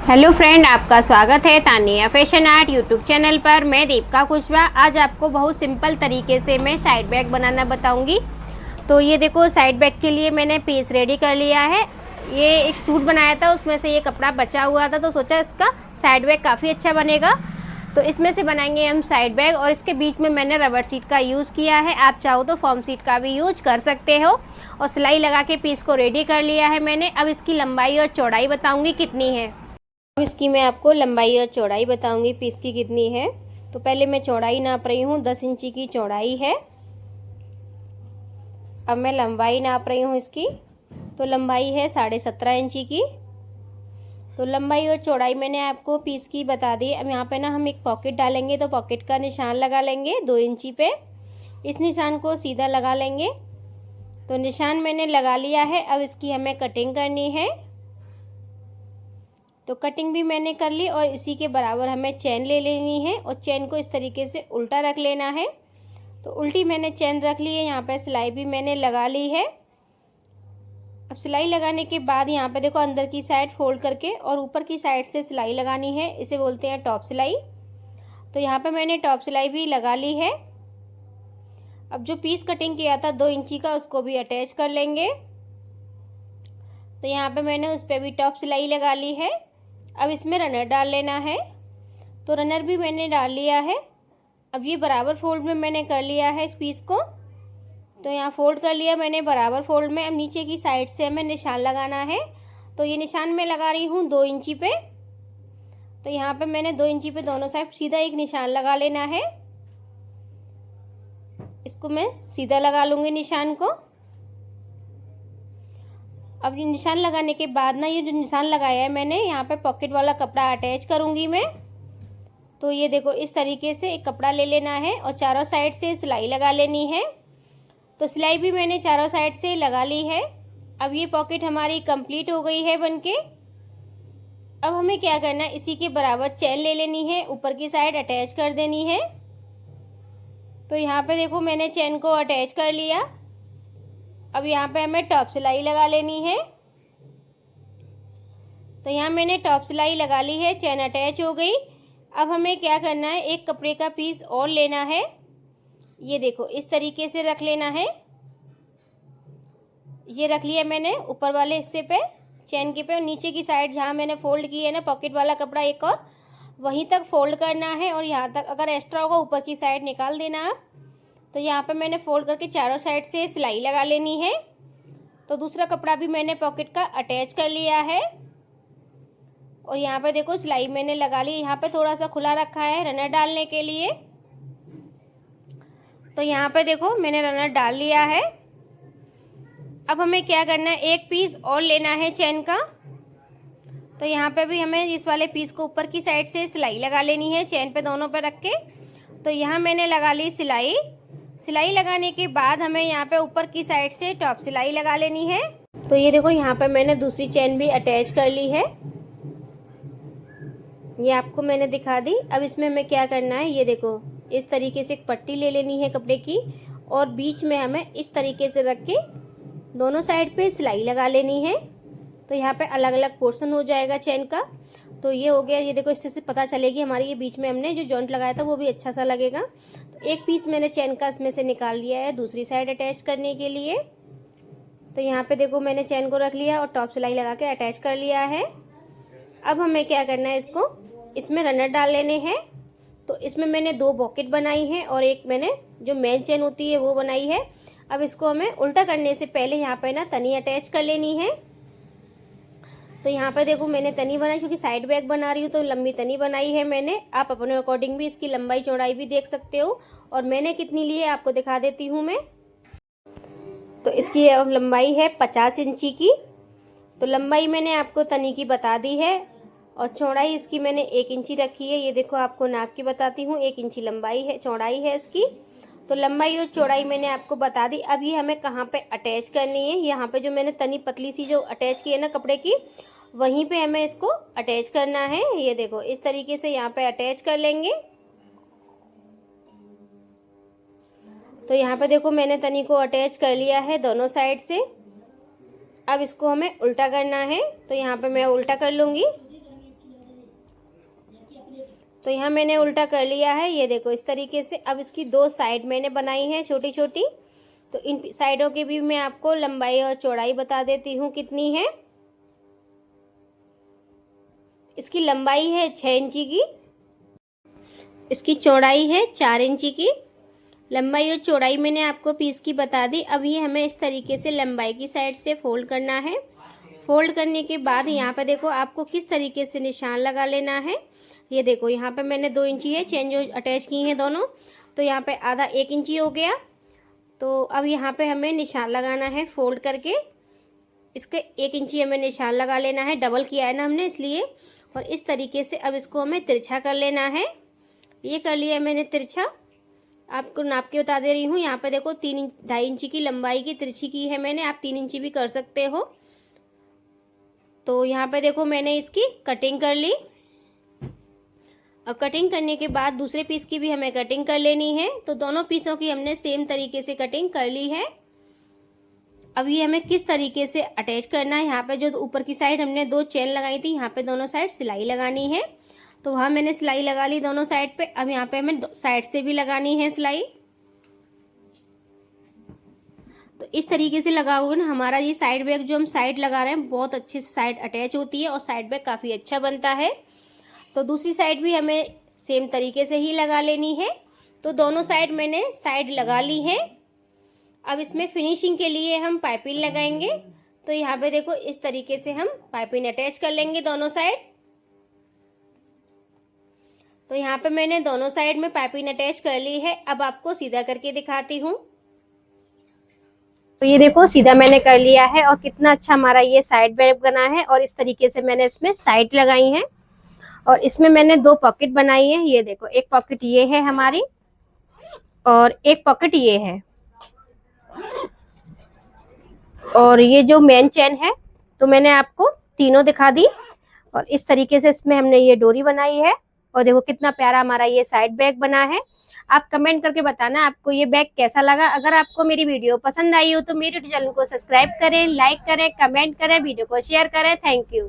Hello friend, आपका स्वागत है Tania fashion art YouTube channel पर। मैं दीपिका कुशवाहा। आज आपको बहुत सिंपल तरीके से मैं साइड बैग बनाना बताऊंगी। तो ये देखो, साइड बैग के लिए मैंने पीस रेडी कर लिया है। ये एक सूट बनाया था, उसमें से ये कपड़ा बचा हुआ था, तो सोचा इसका साइड बैग काफ़ी अच्छा बनेगा। तो इसमें से बनाएंगे हम साइड बैग, और इसके बीच में मैंने रबर सीट का यूज़ किया है। आप चाहो तो फॉर्म सीट का भी यूज कर सकते हो। और सिलाई लगा के पीस को रेडी कर लिया है मैंने। अब इसकी लंबाई और चौड़ाई बताऊँगी कितनी है। अब इसकी मैं आपको लंबाई और चौड़ाई बताऊंगी पीस की कितनी है। तो पहले मैं चौड़ाई नाप रही हूँ, 10 इंची की चौड़ाई है। अब मैं लंबाई नाप रही हूँ इसकी, तो लंबाई है 17.5 इंची की। तो लंबाई और चौड़ाई मैंने आपको पीस की बता दी। अब यहाँ पे ना हम एक पॉकेट डालेंगे, तो पॉकेट का निशान लगा लेंगे 2 इंची पे। इस निशान को सीधा लगा लेंगे। तो निशान मैंने लगा लिया है। अब इसकी हमें कटिंग करनी है। तो कटिंग भी मैंने कर ली, और इसी के बराबर हमें चैन ले लेनी है, और चैन को इस तरीके से उल्टा रख लेना है। तो उल्टी मैंने चैन रख ली है। यहाँ पे सिलाई भी मैंने लगा ली है। अब सिलाई लगाने के बाद यहाँ पे देखो, अंदर की साइड फोल्ड करके और ऊपर की साइड से सिलाई लगानी है। इसे बोलते हैं टॉप सिलाई। तो यहाँ पे मैंने टॉप सिलाई भी लगा ली है। अब जो पीस कटिंग किया था 2 इंची का, उसको भी अटैच कर लेंगे। तो यहाँ पे मैंने उस पर भी टॉप सिलाई लगा ली है। अब इसमें रनर डाल लेना है। तो रनर भी मैंने डाल लिया है। अब ये बराबर फोल्ड में मैंने कर लिया है इस पीस को। तो यहाँ फोल्ड कर लिया मैंने बराबर फोल्ड में। अब नीचे की साइड से हमें निशान लगाना है। तो ये निशान मैं लगा रही हूँ 2 इंची पे। तो यहाँ पे मैंने 2 इंची पे दोनों साइड सीधा एक निशान लगा लेना है। इसको मैं सीधा लगा लूँगी निशान को। अब ये निशान लगाने के बाद ना, ये जो निशान लगाया है मैंने, यहाँ पे पॉकेट वाला कपड़ा अटैच करूँगी मैं। तो ये देखो, इस तरीके से एक कपड़ा ले लेना है, और चारों साइड से सिलाई लगा लेनी है। तो सिलाई भी मैंने चारों साइड से लगा ली है। अब ये पॉकेट हमारी कंप्लीट हो गई है बनके। अब हमें क्या करना है, इसी के बराबर चैन ले लेनी है, ऊपर की साइड अटैच कर देनी है। तो यहाँ पे देखो, मैंने चैन को अटैच कर लिया। अब यहाँ पे हमें टॉप सिलाई लगा लेनी है। तो यहाँ मैंने टॉप सिलाई लगा ली है, चैन अटैच हो गई। अब हमें क्या करना है, एक कपड़े का पीस और लेना है। ये देखो, इस तरीके से रख लेना है। ये रख लिया मैंने ऊपर वाले हिस्से पे, चैन के पे, और नीचे की साइड जहाँ मैंने फोल्ड की है ना पॉकेट वाला कपड़ा एक और, वहीं तक फोल्ड करना है। और यहाँ तक अगर एक्स्ट्रा होगा ऊपर की साइड निकाल देना आप। तो यहाँ पे मैंने फोल्ड करके चारों साइड से सिलाई लगा लेनी है। तो दूसरा कपड़ा भी मैंने पॉकेट का अटैच कर लिया है। और यहाँ पे देखो, सिलाई मैंने लगा ली। यहाँ पे थोड़ा सा खुला रखा है रनर डालने के लिए। तो यहाँ पे देखो, मैंने रनर डाल लिया है। अब हमें क्या करना है, एक पीस और लेना है चैन का। तो यहाँ पे भी हमें इस वाले पीस को ऊपर की साइड से सिलाई लगा लेनी है, चैन पे दोनों पे रख के। तो यहाँ मैंने लगा ली सिलाई। सिलाई लगाने के बाद हमें यहाँ पे ऊपर की साइड से टॉप सिलाई लगा लेनी है। तो ये देखो, यहाँ पे मैंने दूसरी चैन भी अटैच कर ली है। ये आपको मैंने दिखा दी। अब इसमें हमें क्या करना है, ये देखो, इस तरीके से एक पट्टी ले लेनी है कपड़े की, और बीच में हमें इस तरीके से रख के दोनों साइड पे सिलाई लगा लेनी है। तो यहाँ पे अलग अलग पोर्शन हो जाएगा चैन का। तो ये हो गया। ये देखो, इससे से पता चलेगी हमारी, ये बीच में हमने जो जॉइंट लगाया था वो भी अच्छा सा लगेगा। तो एक पीस मैंने चैन का इसमें से निकाल लिया है दूसरी साइड अटैच करने के लिए। तो यहाँ पे देखो, मैंने चैन को रख लिया और टॉप सिलाई लगा के अटैच कर लिया है। अब हमें क्या करना है, इसको इसमें रनर डाल लेने हैं। तो इसमें मैंने 2 पॉकेट बनाई है, और एक मैंने जो मेन चेन होती है वो बनाई है। अब इसको हमें उल्टा करने से पहले यहाँ पे ना तनी अटैच कर लेनी है। तो यहाँ पे देखो, मैंने तनी बनाई, क्योंकि साइड बैग बना रही हूँ तो लंबी तनी बनाई है मैंने। आप अपने अकॉर्डिंग भी इसकी लंबाई चौड़ाई भी देख सकते हो। और मैंने कितनी ली है आपको दिखा देती हूँ मैं। तो इसकी अब लंबाई है 50 इंची की। तो लंबाई मैंने आपको तनी की बता दी है, और चौड़ाई इसकी मैंने 1 इंची रखी है। ये देखो, आपको नाप की बताती हूँ, 1 इंची लंबाई है, चौड़ाई है इसकी। तो लंबाई और चौड़ाई मैंने आपको बता दी। अब ये हमें कहाँ पे अटैच करनी है, यहाँ पे जो मैंने तनी पतली सी जो अटैच की है ना कपड़े की, वहीं पे हमें इसको अटैच करना है। ये देखो, इस तरीके से यहाँ पे अटैच कर लेंगे। तो यहाँ पे देखो, मैंने तनी को अटैच कर लिया है दोनों साइड से। अब इसको हमें उल्टा करना है। तो यहाँ पे मैं उल्टा कर लूँगी। तो यहाँ मैंने उल्टा कर लिया है, ये देखो इस तरीके से। अब इसकी 2 साइड मैंने बनाई है छोटी छोटी, तो इन साइडों की भी मैं आपको लंबाई और चौड़ाई बता देती हूँ कितनी है। इसकी लंबाई है 6 इंची की, इसकी चौड़ाई है 4 इंची की। लंबाई और चौड़ाई मैंने आपको पीस की बता दी। अब ये हमें इस तरीके से लंबाई की साइड से फोल्ड करना है। फोल्ड करने के बाद यहाँ पे देखो आपको किस तरीके से निशान लगा लेना है। ये देखो यहाँ पे मैंने 2 इंची है चेन जो अटैच की हैं दोनों, तो यहाँ पे आधा 1 इंची हो गया। तो अब यहाँ पे हमें निशान लगाना है फोल्ड करके। इसके 1 इंची हमें निशान लगा लेना है, डबल किया है ना हमने इसलिए। और इस तरीके से अब इसको हमें तिरछा कर लेना है। ये कर लिया मैंने तिरछा, आपको नाप के बता दे रही हूँ। यहाँ पे देखो 2.5 इंची की लंबाई की तिरछी की है मैंने, आप 3 इंची भी कर सकते हो। तो यहाँ पे देखो मैंने इसकी कटिंग कर ली। और कटिंग करने के बाद दूसरे पीस की भी हमें कटिंग कर लेनी है। तो दोनों पीसों की हमने सेम तरीके से कटिंग कर ली है। अब ये हमें किस तरीके से अटैच करना है, यहाँ पे जो ऊपर की साइड हमने 2 चेन लगाई थी, यहाँ पे दोनों साइड सिलाई लगानी है। तो वहाँ मैंने सिलाई लगा ली दोनों साइड पे। अब यहाँ पे हमें साइड से भी लगानी है सिलाई। तो इस तरीके से लगाओगे ना, हमारा ये साइड बैग जो हम साइड लगा रहे हैं बहुत अच्छे से साइड अटैच होती है और साइड बैग काफ़ी अच्छा बनता है। तो दूसरी साइड भी हमें सेम तरीके से ही लगा लेनी है। तो दोनों साइड मैंने साइड लगा ली है। अब इसमें फिनिशिंग के लिए हम पाइपिंग लगाएंगे। तो यहाँ पे देखो इस तरीके से हम पाइपिंग अटैच कर लेंगे दोनों साइड। तो यहाँ पे मैंने दोनों साइड में पाइपिंग अटैच कर ली है। अब आपको सीधा करके दिखाती हूँ। तो ये देखो सीधा मैंने कर लिया है और कितना अच्छा हमारा ये साइड बैग बना है। और इस तरीके से मैंने इसमें साइड लगाई है और इसमें मैंने 2 पॉकेट बनाई है। ये देखो एक पॉकेट ये है हमारी और एक पॉकेट ये है। और ये जो मेन चेन है तो मैंने आपको तीनों दिखा दी। और इस तरीके से इसमें हमने ये डोरी बनाई है। और देखो कितना प्यारा हमारा ये साइड बैग बना है। आप कमेंट करके बताना आपको ये बैग कैसा लगा। अगर आपको मेरी वीडियो पसंद आई हो तो मेरे चैनल को सब्सक्राइब करें, लाइक करें, कमेंट करें, वीडियो को शेयर करें। Thank you.